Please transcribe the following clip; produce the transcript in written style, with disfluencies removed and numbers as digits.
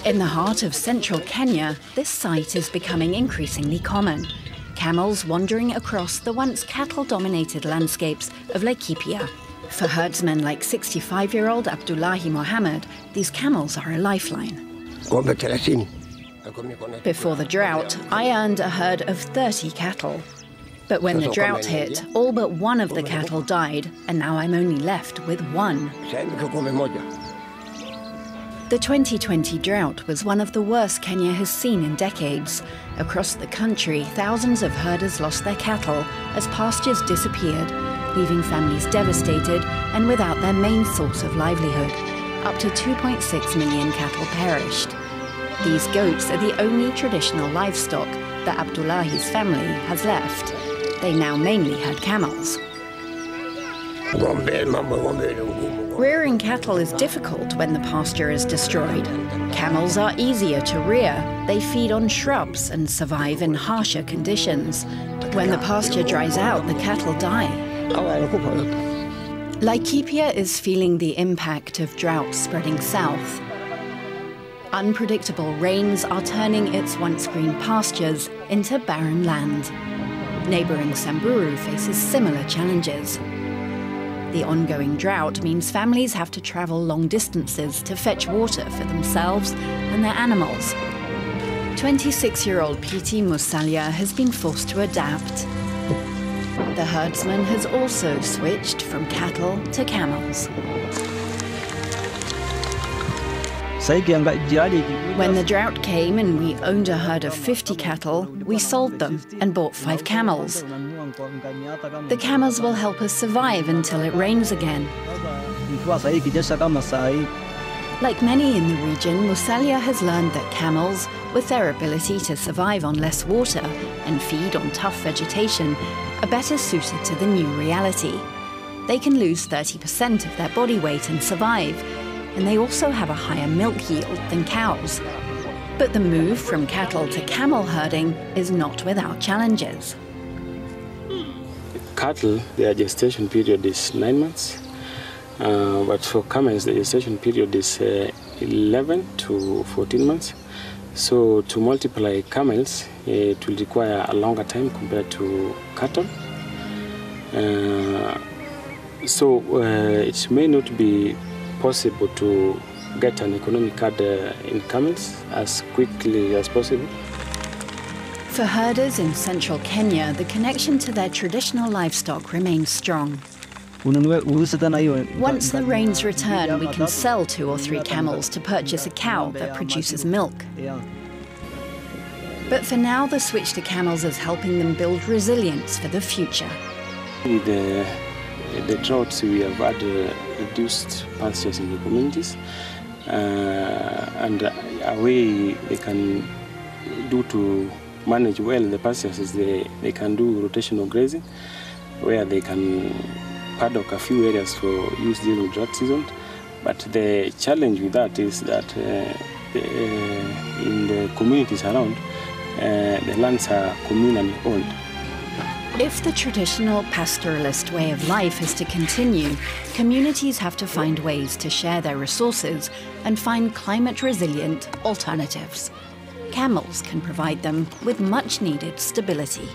In the heart of central Kenya, this sight is becoming increasingly common. Camels wandering across the once cattle-dominated landscapes of Laikipia. For herdsmen like 65-year-old Abdullahi Mohammed, these camels are a lifeline. Before the drought, I earned a herd of 30 cattle. But when the drought hit, all but one of the cattle died, and now I'm only left with one. The 2020 drought was one of the worst Kenya has seen in decades. Across the country, thousands of herders lost their cattle as pastures disappeared, leaving families devastated and without their main source of livelihood. Up to 2.6 million cattle perished. These goats are the only traditional livestock that Abdullahi's family has left. They now mainly herd camels. Rearing cattle is difficult when the pasture is destroyed. Camels are easier to rear. They feed on shrubs and survive in harsher conditions. When the pasture dries out, the cattle die. Laikipia is feeling the impact of drought spreading south. Unpredictable rains are turning its once green pastures into barren land. Neighbouring Samburu faces similar challenges. The ongoing drought means families have to travel long distances to fetch water for themselves and their animals. 26-year-old Piti Musalia has been forced to adapt. The herdsman has also switched from cattle to camels. When the drought came and we owned a herd of 50 cattle, we sold them and bought 5 camels. The camels will help us survive until it rains again. Like many in the region, Musalia has learned that camels, with their ability to survive on less water and feed on tough vegetation, are better suited to the new reality. They can lose 30% of their body weight and survive, and they also have a higher milk yield than cows. But the move from cattle to camel herding is not without challenges. Cattle, their gestation period is 9 months, but for camels, the gestation period is 11 to 14 months. So to multiply camels, it will require a longer time compared to cattle. It may not be possible to get an economic herd in camels as quickly as possible. For herders in central Kenya, the connection to their traditional livestock remains strong. Once the rains return, we can sell 2 or 3 camels to purchase a cow that produces milk. But for now, the switch to camels is helping them build resilience for the future. With the droughts, we have had reduced pastures in the communities, and a way they can do to manage well the pastures is they can do rotational grazing, where they can paddock a few areas for use during drought season. But the challenge with that is that in the communities around, the lands are communally owned. If the traditional pastoralist way of life is to continue, communities have to find ways to share their resources and find climate-resilient alternatives. Camels can provide them with much-needed stability.